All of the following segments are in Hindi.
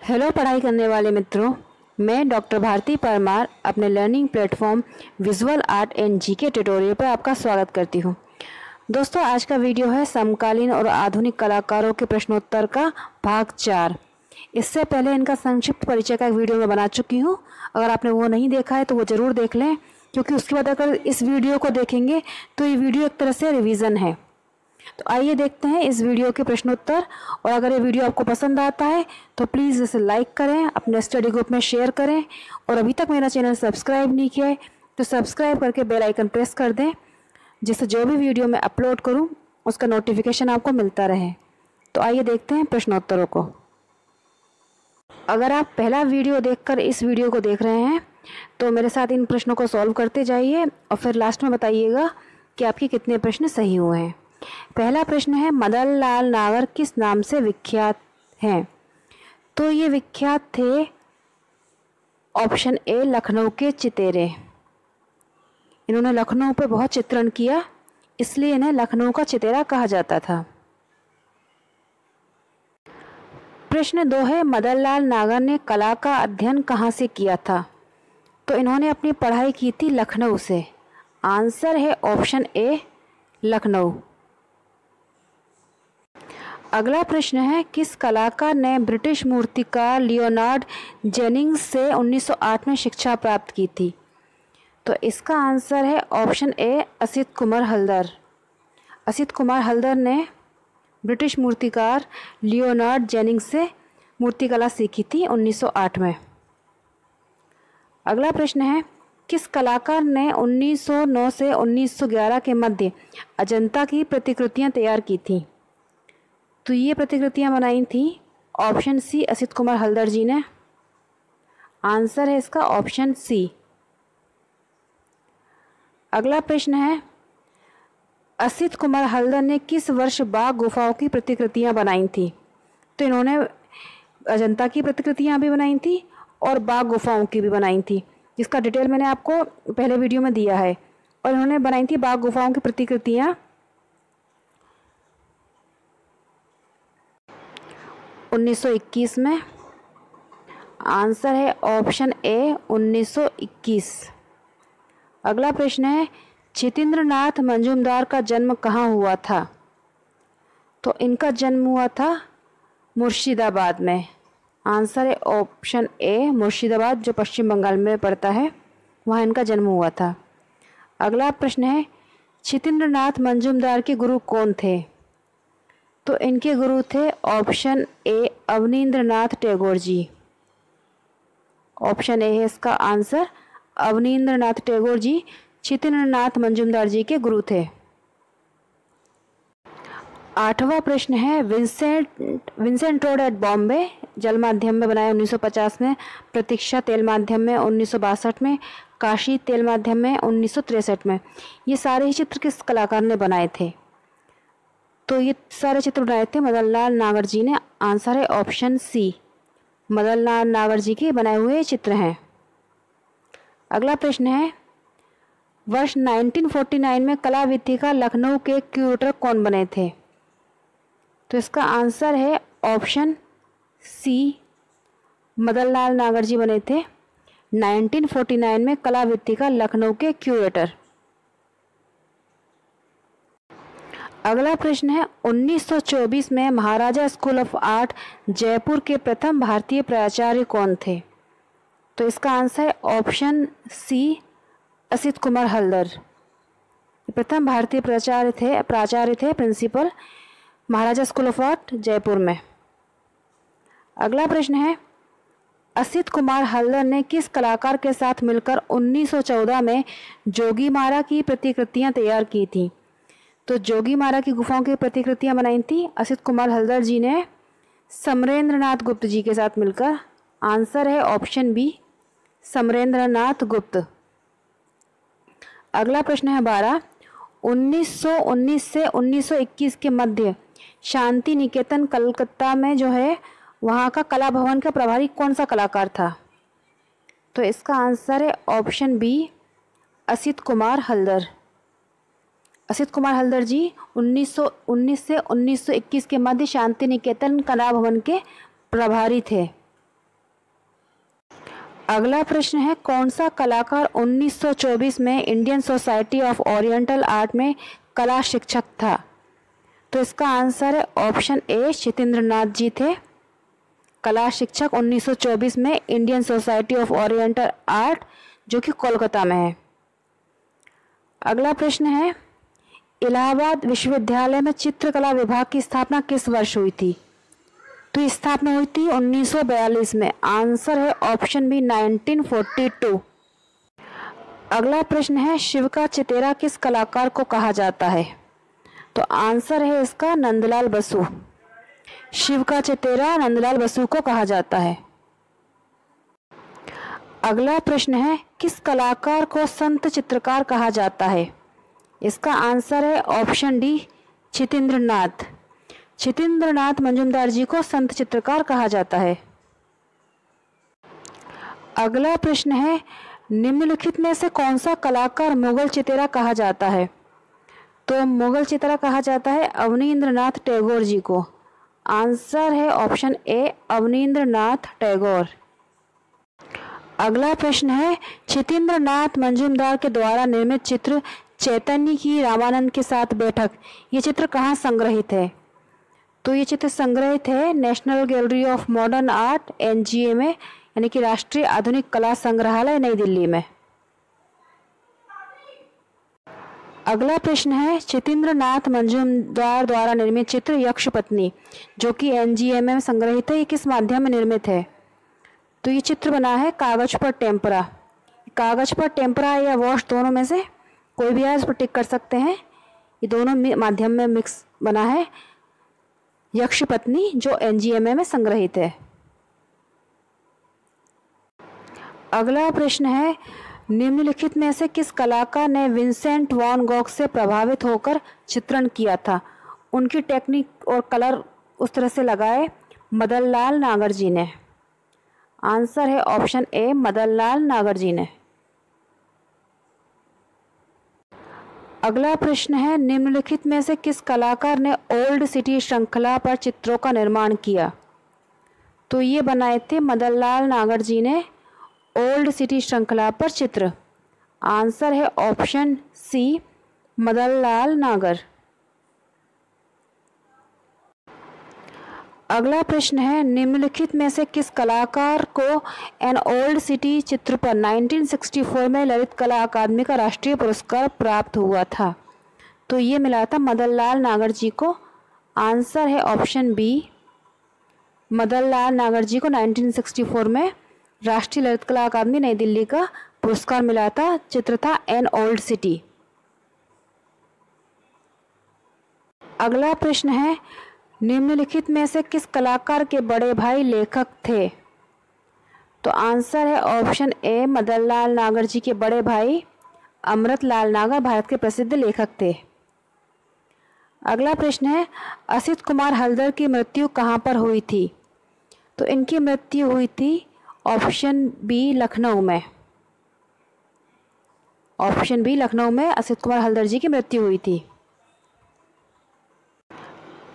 हेलो पढ़ाई करने वाले मित्रों, मैं डॉक्टर भारती परमार अपने learning platform visual art and GK tutorial पर आपका स्वागत करती हूं। दोस्तों, आज का वीडियो है समकालीन और आधुनिक कलाकारों के प्रश्नोत्तर का भाग 4। इससे पहले इनका संक्षिप्त परिचय का एक वीडियो मैं बना चुकी हूं। अगर आपने वो नहीं देखा है तो वो ज़रूर देख लें, क्योंकि उसके बाद अगर इस वीडियो को देखेंगे तो ये वीडियो एक तरह से रिवीजन है। तो आइए देखते हैं इस वीडियो के प्रश्नोत्तर। और अगर ये वीडियो आपको पसंद आता है तो प्लीज़ इसे लाइक करें, अपने स्टडी ग्रुप में शेयर करें, और अभी तक मेरा चैनल सब्सक्राइब नहीं किया है तो सब्सक्राइब करके बेल आइकन प्रेस कर दें, जिससे जो भी वीडियो मैं अपलोड करूं उसका नोटिफिकेशन आपको मिलता रहे। तो आइए देखते हैं प्रश्नोत्तरों को। अगर आप पहला वीडियो देखकर इस वीडियो को देख रहे हैं तो मेरे साथ इन प्रश्नों को सॉल्व करते जाइए और फिर लास्ट में बताइएगा कि आपके कितने प्रश्न सही हुए हैं। पहला प्रश्न है, मदन लाल नागर किस नाम से विख्यात हैं? तो ये विख्यात थे ऑप्शन ए लखनऊ के चितेरे। इन्होंने लखनऊ पे बहुत चित्रण किया, इसलिए इन्हें लखनऊ का चितेरा कहा जाता था। प्रश्न 2 है, मदन लाल नागर ने कला का अध्ययन कहाँ से किया था? तो इन्होंने अपनी पढ़ाई की थी लखनऊ से। आंसर है ऑप्शन ए लखनऊ। अगला प्रश्न है, किस कलाकार ने ब्रिटिश मूर्तिकार लियोनार्ड जेनिंग्स से 1908 में शिक्षा प्राप्त की थी? तो इसका आंसर है ऑप्शन ए असित कुमार हल्दर। असित कुमार हल्दर ने ब्रिटिश मूर्तिकार लियोनार्ड जेनिंग्स से मूर्तिकला सीखी थी 1908 में। अगला प्रश्न है, किस कलाकार ने 1909 से 1911 के मध्य अजंता की प्रतिकृतियां तैयार की थी? तो ये प्रतिकृतियां बनाई थी ऑप्शन सी असित कुमार हल्दर जी ने। आंसर है इसका ऑप्शन सी। अगला प्रश्न है, असित कुमार हल्दर ने किस वर्ष बाघ गुफाओं की प्रतिकृतियां बनाई थी? तो इन्होंने अजंता की प्रतिकृतियां भी बनाई थी और बाघ गुफाओं की भी बनाई थी, जिसका डिटेल मैंने आपको पहले वीडियो में दिया है। और इन्होंने बनाई थी बाघ गुफाओं की प्रतिकृतियां 1921 में। आंसर है ऑप्शन ए 1921। अगला प्रश्न है, छितेंद्रनाथ मंजूमदार का जन्म कहाँ हुआ था? तो इनका जन्म हुआ था मुर्शिदाबाद में। आंसर है ऑप्शन ए मुर्शिदाबाद, जो पश्चिम बंगाल में पड़ता है, वहाँ इनका जन्म हुआ था। अगला प्रश्न है, छितेंद्रनाथ मंजूमदार के गुरु कौन थे? तो इनके गुरु थे option A Abanindranath Tagore ji. Option A है इसका आंसर। अवनींद्रनाथ टैगोर जी छितेंद्रनाथ मंजूमदार जी के गुरु थे। 8वां प्रश्न है, विंसेंट रोड एट बॉम्बे जल माध्यम में बनाया 1950 में, प्रतीक्षा तेल माध्यम में 1962 में, काशी तेल माध्यम में 1963 में। ये सारे ही चित्र किस कलाकार ने बनाए थे? तो ये सारे चित्र बनाए थे मदन लाल नागर जी ने। आंसर है ऑप्शन सी, मदन लाल नागर जी के बनाए हुए चित्र हैं। अगला प्रश्न है, वर्ष 1949 में कला विथिका लखनऊ के क्यूरेटर कौन बने थे? तो इसका आंसर है ऑप्शन सी, मदन लाल नागर जी बने थे 1949 में कला विथिका लखनऊ के क्यूरेटर। अगला प्रश्न है, 1924 में महाराजा स्कूल ऑफ आर्ट जयपुर के प्रथम भारतीय प्राचार्य कौन थे? तो इसका आंसर है ऑप्शन सी असित कुमार हल्दर। प्रथम भारतीय प्राचार्य थे principal Maharaja school of art Jaipur में। अगला प्रश्न है, असित कुमार हल्दर ने किस कलाकार के साथ मिलकर 1914 में जोगीमारा की प्रतिकृतियां तैयार की थी? तो जोगीमारा की गुफाओं की प्रतिकृतियां बनाई थी असित कुमार हल्दर जी ने समरेंद्रनाथ गुप्त जी के साथ मिलकर। आंसर है ऑप्शन बी, समरेंद्रनाथ गुप्त। अगला प्रश्न है 12, 1919 से 1921 के मध्य शांति निकेतन कलकत्ता में जो है, वहाँ का कला भवन का प्रभारी कौन सा कलाकार था? तो इसका आंसर है ऑप्शन बी, असित कुमार हल्दर। असित कुमार हल्दर जी 1919 से 1921 के मध्य शांति निकेतन कला भवन के प्रभारी थे। अगला प्रश्न है, कौन सा कलाकार 1924 में Indian society of oriental art में कला शिक्षक था? तो इसका आंसर है ऑप्शन ए, जितेंद्र नाथ जी थे कला शिक्षक 1924 में Indian society of oriental art, जो कि कोलकाता में है। अगला प्रश्न है, इलाहाबाद विश्वविद्यालय में चित्रकला विभाग की स्थापना किस वर्ष हुई थी? तो स्थापना हुई थी 1942 में। आंसर है ऑप्शन बी, 1942। अगला प्रश्न है, शिव का चितेरा किस कलाकार को कहा जाता है? तो आंसर है इसका नंदलाल बसु। शिव का चितेरा नंदलाल बसु को कहा जाता है। अगला प्रश्न है, किस कलाकार को संत चित्रकार कहा जाता है? इसका आंसर है ऑप्शन डी, जितेंद्र नाथ। जितेंद्र नाथ मंजूमदार जी को संत चित्रकार कहा जाता है। अगला प्रश्न है, निम्नलिखित में से कौन सा कलाकार मुगल चितेरा कहा जाता है? तो मुगल चितेरा कहा जाता है अवनींद्रनाथ टैगोर जी को। आंसर है ऑप्शन ए, अवनींद्रनाथ टैगोर। अगला प्रश्न है, जितेंद्र नाथ मंजूमदार के द्वारा निर्मित चित्र चैतन्य की रामानंद के साथ बैठक, ये चित्र कहाँ संग्रहित है? तो ये चित्र संग्रहित है National Gallery of Modern Art NGA में, यानी कि राष्ट्रीय आधुनिक कला संग्रहालय, नई दिल्ली में। अगला प्रश्न है, जितेंद्र नाथ मंजूमदार द्वारा निर्मित चित्र यक्षपत्नी, जो कि एनजीए में संग्रहित है, ये किस माध्यम में निर्मित है? तो ये चित्र बना है कागज पर टेम्परा। कागज पर टेम्परा या वॉश, दोनों में से कोई भी है, इस पर टिक कर सकते हैं। ये दोनों माध्यम में मिक्स बना है यक्षपत्नी, जो एनजीएमए में संग्रहित है। अगला प्रश्न है, निम्नलिखित में से किस कलाकार ने विंसेंट वैन गॉग से प्रभावित होकर चित्रण किया था? उनकी टेक्निक और कलर उस तरह से लगाए मदन लाल नागर जी ने। आंसर है ऑप्शन ए, मदन लाल नागर जी ने। अगला प्रश्न है, निम्नलिखित में से किस कलाकार ने ओल्ड सिटी श्रृंखला पर चित्रों का निर्माण किया? तो ये बनाए थे मदन लाल नागर जी ने ओल्ड सिटी श्रृंखला पर चित्र। आंसर है ऑप्शन सी, मदन लाल नागर। अगला प्रश्न है, निम्नलिखित में से किस कलाकार को एन ओल्ड सिटी चित्र पर 1964 में ललित कला अकादमी का राष्ट्रीय पुरस्कार प्राप्त हुआ था? तो ये मिला था मदन लाल नागर जी को। आंसर है ऑप्शन बी, मदन लाल नागर जी को 1964 में राष्ट्रीय ललित कला अकादमी नई दिल्ली का पुरस्कार मिला था। चित्र था एन ओल्ड सिटी। अगला प्रश्न है, निम्नलिखित में से किस कलाकार के बड़े भाई लेखक थे? तो आंसर है ऑप्शन ए, मदन लाल नागर जी के बड़े भाई अमृत लाल नागर भारत के प्रसिद्ध लेखक थे। अगला प्रश्न है, असित कुमार हल्दर की मृत्यु कहाँ पर हुई थी? तो इनकी मृत्यु हुई थी ऑप्शन बी, लखनऊ में। ऑप्शन बी, लखनऊ में असित कुमार हल्दर जी की मृत्यु हुई थी।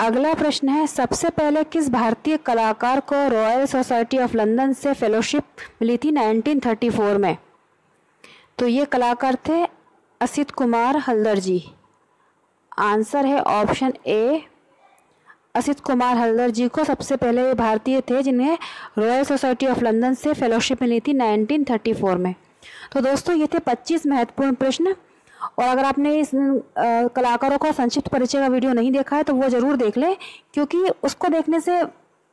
अगला प्रश्न है, सबसे पहले किस भारतीय कलाकार को रॉयल सोसाइटी ऑफ लंदन से फेलोशिप मिली थी 1934 में? तो ये कलाकार थे असित कुमार हल्दर जी। आंसर है ऑप्शन ए, असित कुमार हल्दर जी को सबसे पहले ये भारतीय थे जिन्हें रॉयल सोसाइटी ऑफ लंदन से फेलोशिप मिली थी 1934 में। तो दोस्तों, ये थे 25 महत्वपूर्ण प्रश्न। और अगर आपने इस कलाकारों का संक्षिप्त परिचय का वीडियो नहीं देखा है तो वो ज़रूर देख लें, क्योंकि उसको देखने से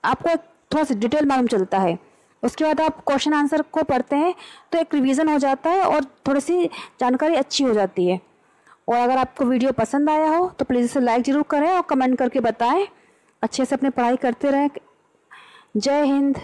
आपको थोड़ा सा डिटेल मालूम चलता है। उसके बाद आप क्वेश्चन आंसर को पढ़ते हैं तो एक रिवीजन हो जाता है और थोड़ी सी जानकारी अच्छी हो जाती है। और अगर आपको वीडियो पसंद आया हो तो प्लीज़ इसे लाइक ज़रूर करें और कमेंट करके बताएं। अच्छे से अपनी पढ़ाई करते रहें। जय हिंद।